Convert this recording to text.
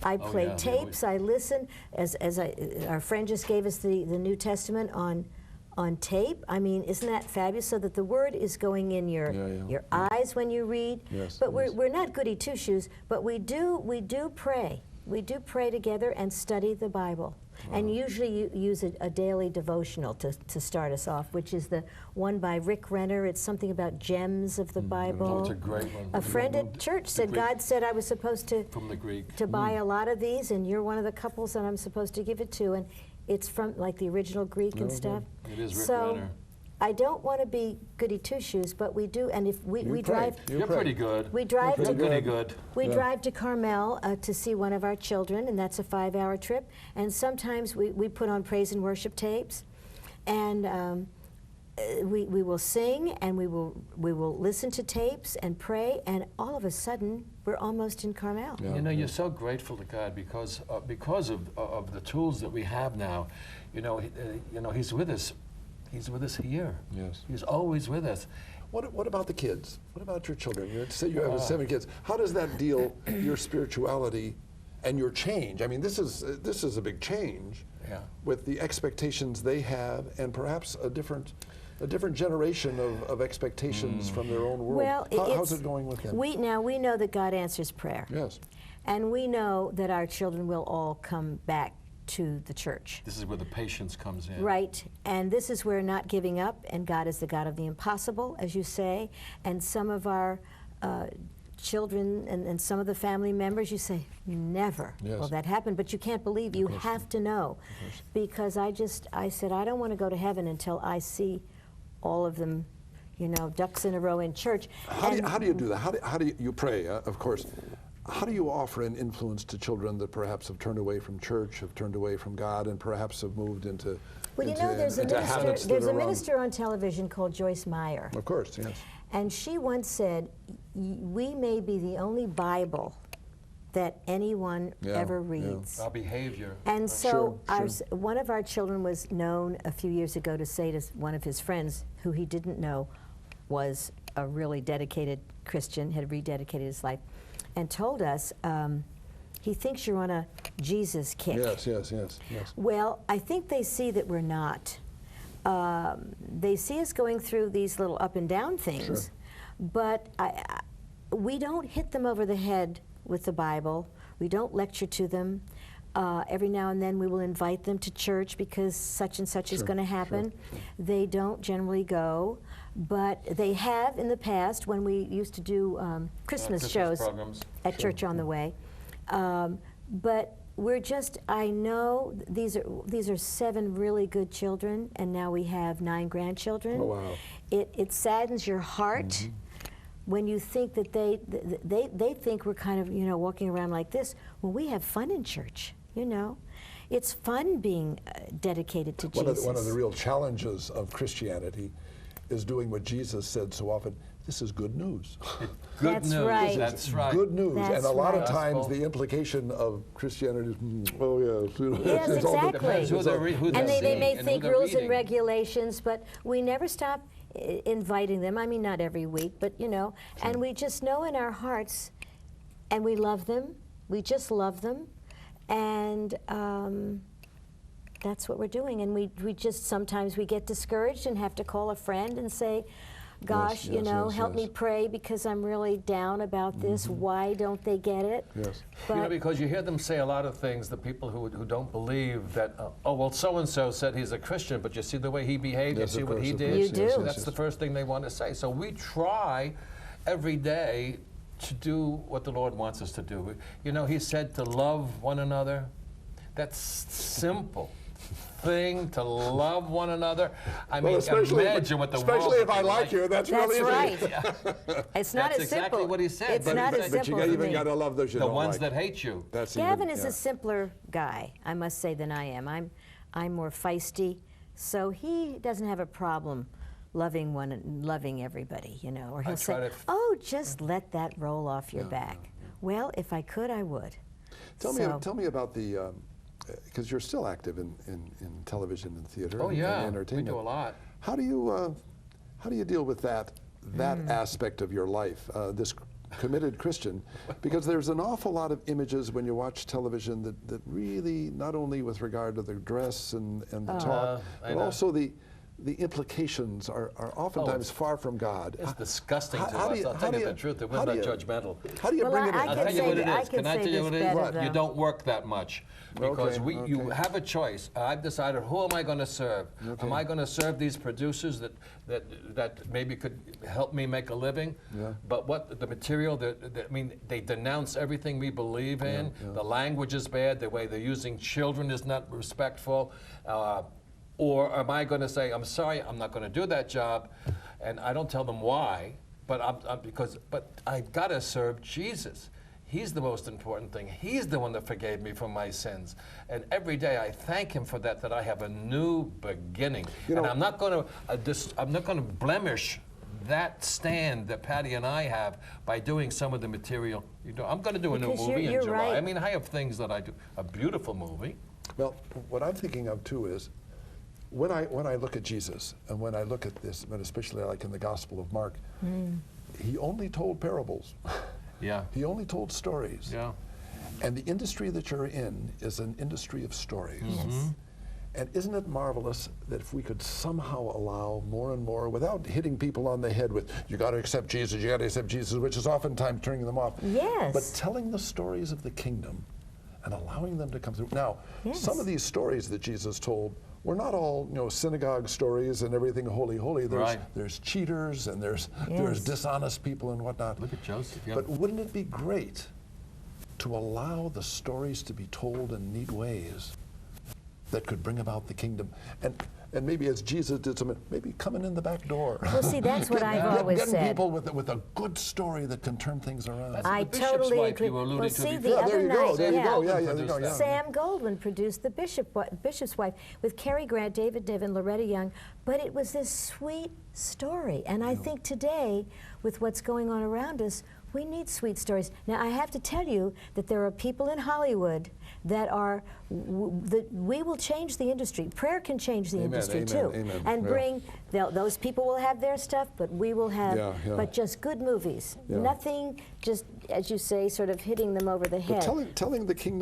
I play tapes. I listen. Our friend just gave us the New Testament on tape. I mean, isn't that fabulous? So that the Word is going in your eyes when you read. Yes, but we're not goody two shoes. But we do pray. We do pray together and study the Bible. Wow. And usually you use a daily devotional to start us off, which is the one by Rick Renner. It's something about gems of the Bible. Oh, it's a great one. A friend at church said God said I was supposed to from the Greek to buy a lot of these, and you're one of the couples that I'm supposed to give it to, and it's from like the original Greek and stuff. It is Rick so Renner. I don't want to be goody two shoes, but we do, and if we drive, you're pretty good. We drive to good. We drive to Carmel to see one of our children, and that's a 5-hour trip. And sometimes we put on praise and worship tapes, and we will sing, and we will listen to tapes and pray, and all of a sudden we're almost in Carmel. Yeah. You know, you're so grateful to God because of the tools that we have now. You know, He's with us. He's with us here. Yes. He's always with us. What about the kids? What about your children? You say you have 7 kids. How does that deal your spirituality and your change? I mean, this is a big change with the expectations they have, and perhaps a different generation of expectations from their own world. Well, how's it going with them? We know that God answers prayer. Yes. And we know that our children will all come back to the church. This is where the patience comes in. Right, and this is where not giving up, and God is the God of the impossible, as you say, and some of our children and some of the family members, you say, never will that happen, but you can't believe, you have to know, because I said, I don't want to go to heaven until I see all of them, you know, ducks in a row in church. How do you do that? How do you pray, of course. How do you offer an influence to children that perhaps have turned away from church, have turned away from God, and perhaps have moved into Well, you know, there's a minister on television called Joyce Meyer. Of course, yes. And she once said, we may be the only Bible that anyone ever reads. Our behavior. And so one of our children was known a few years ago to say to one of his friends, who he didn't know was a really dedicated Christian, had rededicated his life, and told us he thinks you're on a Jesus kick. Yes. Well, I think they see that we're not. They see us going through these little up and down things, but we don't hit them over the head with the Bible. We don't lecture to them. Every now and then we will invite them to church because such and such is going to happen. They don't generally go, but they have in the past when we used to do Christmas shows programs. At Church on the Way. But we're just, I know these are 7 really good children, and now we have 9 grandchildren. Oh, wow. It saddens your heart when you think that they think we're kind of, you know, walking around like this. Well, we have fun in church, you know. It's fun being dedicated to Jesus. One of the real challenges of Christianity is doing what Jesus said so often. This is good news. Good news. Right. That's right. Good news. That's and a lot right. of times the implication of Christianity is, oh yes. Yes, exactly. And they may think rules and reading. regulations, but we never stop inviting them. I mean, not every week, but you know, and we just know in our hearts, and we love them. We just love them, and that's what we're doing. And we just, sometimes we get discouraged and have to call a friend and say, gosh, you know, help me pray because I'm really down about this. Why don't they get it? Yes. But you know, because you hear them say a lot of things, the people who don't believe that, oh, well, so-and-so said he's a Christian, but you see the way he behaved, you see what he did? You do. That's the first thing they want to say. So we try every day to do what the Lord wants us to do. You know, he said to love one another. That's simple thing, to love one another. I mean, imagine what the world especially if I like you, that's really easy. Right. It's not as simple. That's exactly what he said. It's not as simple. But you even got to love those you the don't ones like. that hate you. That's Gavin is a simpler guy, I must say, than I am. I'm more feisty, so he doesn't have a problem loving everybody, you know. Or he'll say, "Oh, just let that roll off your back." Well, if I could, I would. Tell me about the. Because you're still active in television and theater and entertainment. We do a lot. How do you deal with that aspect of your life? This committed Christian, because there's an awful lot of images when you watch television that really, not only with regard to the dress and the talk, but also the implications are oftentimes far from God. It's disgusting to us. I'll tell you the truth. We're not judgmental. How do you bring it in? I'll tell you what it is. Can I tell you what it is? You don't work that much. Because you have a choice. I've decided, who am I going to serve? Am I going to serve these producers that maybe could help me make a living? But what the material, I mean, they denounce everything we believe in. The language is bad. The way they're using children is not respectful. Or am I going to say, I'm sorry, I'm not going to do that job, and I don't tell them why, but I've got to serve Jesus. He's the most important thing. He's the one that forgave me from my sins, and every day I thank Him for that I have a new beginning. And I'm not going to blemish that stand that Patti and I have by doing some of the material. I'm going to do a new movie in July. Right. I mean, I have things that I do. A beautiful movie. Well, what I'm thinking of too is, when I look at Jesus, and when I look at this, but especially like in the Gospel of Mark, He only told parables. He only told stories. And the industry that you're in is an industry of stories. And isn't it marvelous that if we could somehow allow more and more, without hitting people on the head with, you got to accept Jesus, you got to accept Jesus, which is oftentimes turning them off, but telling the stories of the kingdom and allowing them to come through. Now, some of these stories that Jesus told were not all, synagogue stories and everything holy. There's cheaters and there's dishonest people and whatnot. Look at Joseph. But wouldn't it be great to allow the stories to be told in neat ways that could bring about the kingdom? And maybe as Jesus did something, maybe coming in the back door. Well, see, that's what I've always said. Getting people with a good story that can turn things around. I totally agree. Well, see, the other night, there you go. Sam Goldwyn produced The Bishop's Wife with Cary Grant, David Niven, Loretta Young, but it was this sweet story. And I think today, with what's going on around us, we need sweet stories. Now, I have to tell you that there are people in Hollywood that are, we will change the industry. Prayer can change the industry too. And bring, those people will have their stuff, but we will have, but just good movies. Nothing just, as you say, sort of hitting them over the head. But telling the kingdom